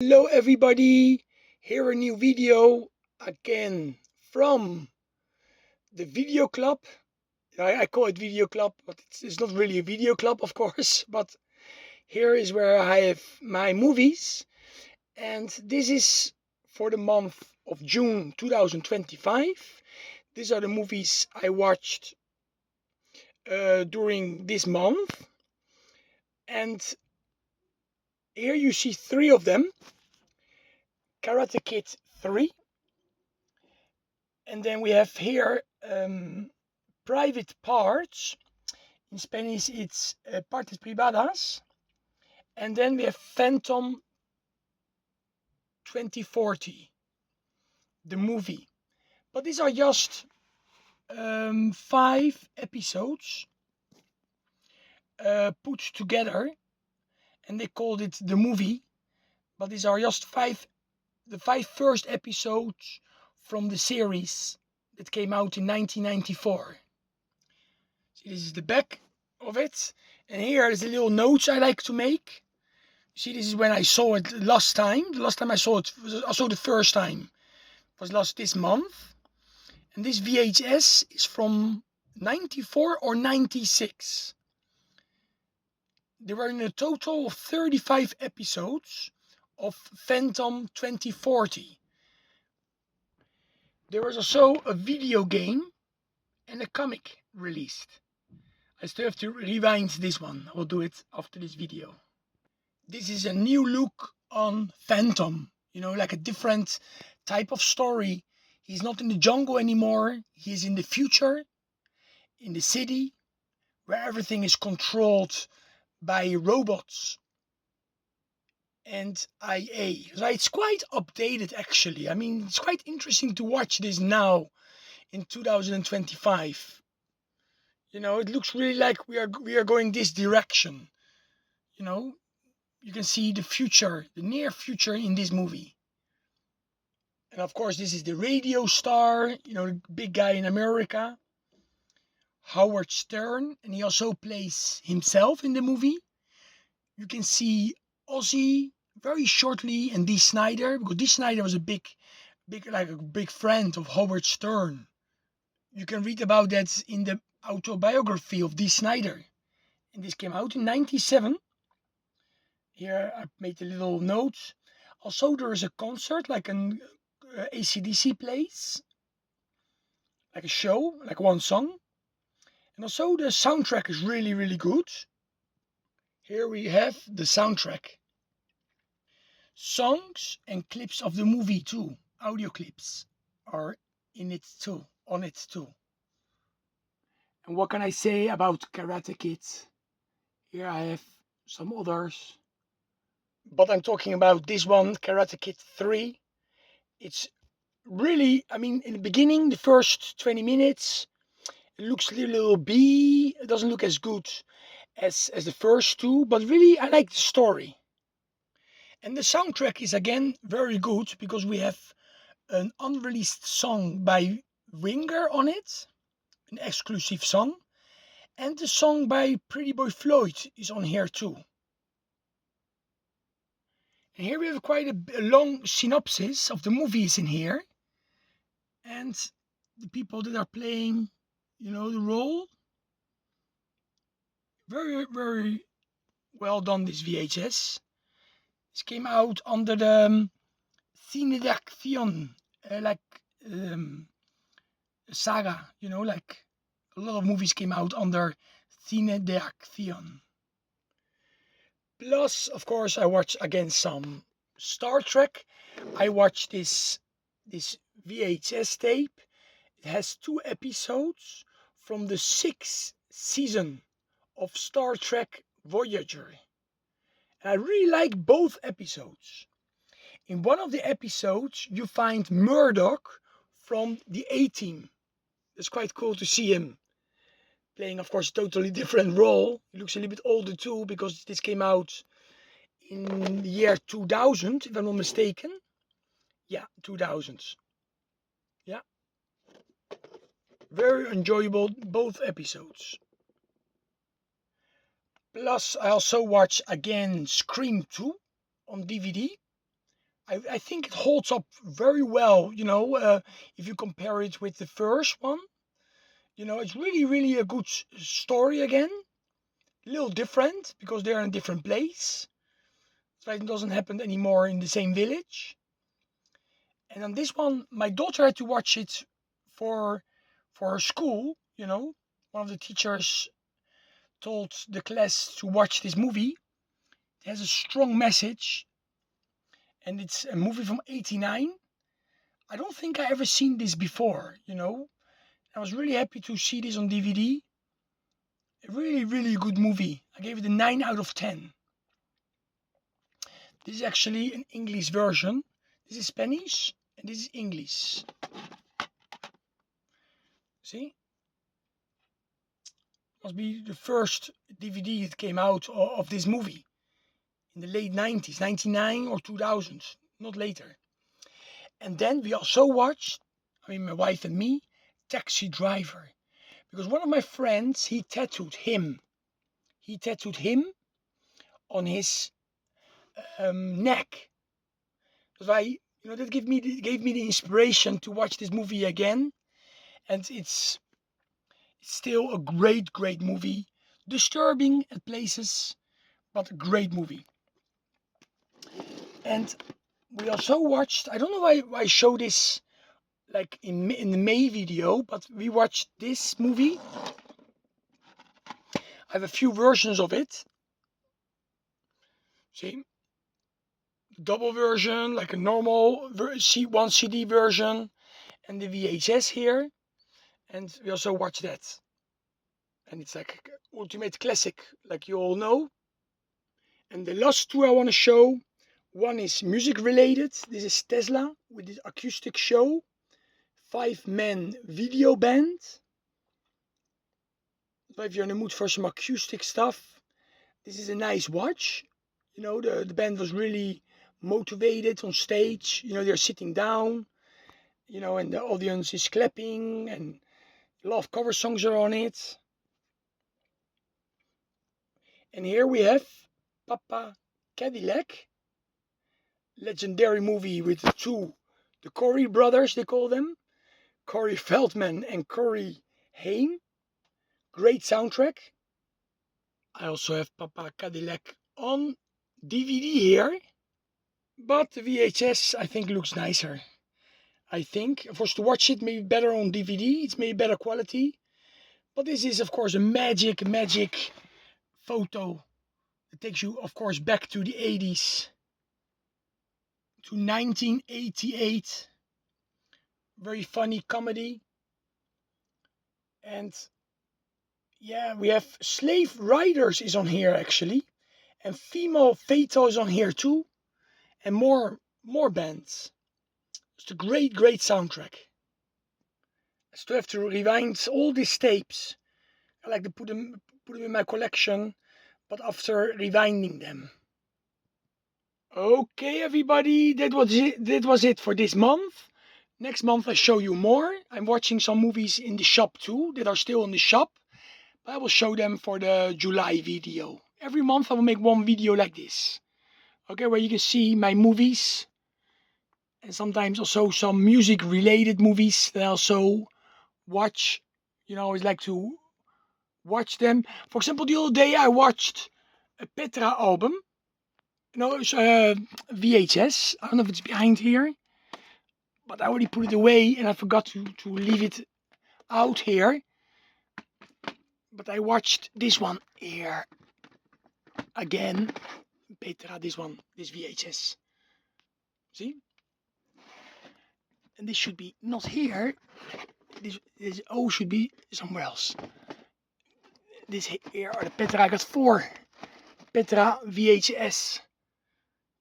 Hello everybody, here a new video again from the video club. I call it video club, but it's not really a video club, of course. But here is where I have my movies, and this is for the month of June 2025. These are the movies I watched during this month, and here you see three of them: Karate Kid 3. And then we have here private parts. In Spanish, it's partes privadas. And then we have Phantom 2040, the movie. But these are just 5 episodes put together, and they called it the movie. But these are just the 5 first episodes from the series that came out in 1994. See, this is the back of it, and here is the little notes I like to make. See, this is when I saw it last time. The last time I saw it was also the first time. It was this month. And this VHS is from 94 or 96. There were in a total of 35 episodes of Phantom 2040. There was also a video game and a comic released. I still have to rewind this one. I will do it after this video. This is a new look on Phantom, like a different type of story. He's not in the jungle anymore. He is in the future, in the city, where everything is controlled by robots and IA. So it's quite updated, actually. I mean, it's quite interesting to watch this now in 2025. It looks really like we are going this direction. You can see the future, the near future in this movie. And of course, this is the radio star, the big guy in America, Howard Stern, and he also plays himself in the movie. You can see Ozzy very shortly, and Dee Snider, because Dee Snider was a big friend of Howard Stern. You can read about that in the autobiography of Dee Snider. And this came out in 97. Here I made a little note. Also, there is a concert, like an AC/DC plays, like a show, like one song. And also the soundtrack is really, really good. Here we have the soundtrack. Songs and clips of the movie too, audio clips, are on it too. And what can I say about Karate Kid? Here I have some others. But I'm talking about this one, Karate Kid 3. It's really, in the beginning, the first 20 minutes, it looks a little B. It doesn't look as good as the first two, but really, I like the story. And the soundtrack is again very good because we have an unreleased song by Winger on it, an exclusive song. And the song by Pretty Boy Floyd is on here too. And here we have quite a long synopsis of the movies in here. And the people that are playing, the role. Very, very well done, this VHS. This came out under the Cine de Acción, saga, like a lot of movies came out under Cine de Acción. Plus, of course, I watched again some Star Trek. I watched this VHS tape. It has 2 episodes from the 6th season of Star Trek Voyager. And I really like both episodes. In one of the episodes, you find Murdoch from the A-Team. It's quite cool to see him playing, of course, a totally different role. He looks a little bit older too, because this came out in the year 2000, if I'm not mistaken. Yeah, 2000. Yeah. Very enjoyable, both episodes. Plus, I also watched again Scream 2 on DVD. I think it holds up very well, if you compare it with the first one. It's really, really a good story again. A little different because they're in a different place. So it doesn't happen anymore in the same village. And on this one, my daughter had to watch it for her school. One of the teachers told the class to watch this movie. It has a strong message, and it's a movie from '89. I don't think I ever seen this before. I was really happy to see this on DVD. A really, really good movie. I gave it a 9 out of 10. This is actually an English version. This is Spanish and this is English. See? Must be the first DVD that came out of this movie in the late 90s, 99 or 2000, not later. And then we also watched, my wife and me, Taxi Driver. Because one of my friends, he tattooed him. He tattooed him on his neck. That's why, that gave me the inspiration to watch this movie again. And it's still a great, great movie. Disturbing at places, but a great movie. And we also watched, I don't know why I show this like in the May video, but we watched this movie. I have a few versions of it. See? Double version, like a normal one CD version, and the VHS here. And we also watch that. And it's like ultimate classic, like you all know. And the last two I want to show, one is music related. This is Tesla with this acoustic show. 5-man video band. So if you're in the mood for some acoustic stuff, this is a nice watch. The band was really motivated on stage. They're sitting down, and the audience is clapping, and a lot of cover songs are on it. And here we have Papa Cadillac, legendary movie with the Corey brothers, they call them, Corey Feldman and Corey Haim. Great soundtrack. I also have Papa Cadillac on DVD here, but the VHS I think looks nicer. I think for us to watch it maybe better on DVD, it's maybe better quality. But this is of course a magic photo. It takes you of course back to the 80s, to 1988. Very funny comedy. And yeah, we have Slave Riders is on here actually, and Female Fatal is on here too, and more bands. It's a great soundtrack. I still have to rewind all these tapes. I like to put them in my collection, but after rewinding them. Okay, everybody, that was it for this month. Next month I show you more. I'm watching some movies in the shop too that are still in the shop. I will show them for the July video. Every month I will make one video like this. Okay, where you can see my movies. And sometimes also some music related movies that I also watch. I always like to watch them. For example, the other day I watched a Petra album. It's VHS. I don't know if it's behind here. But I already put it away and I forgot to leave it out here. But I watched this one here again. Petra, this VHS. See? And this should be not here. This O should be somewhere else. This here are the Petra. I got 4 Petra VHS.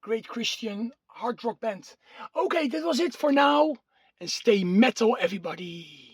Great Christian hard rock band. Okay, that was it for now. And stay metal, everybody.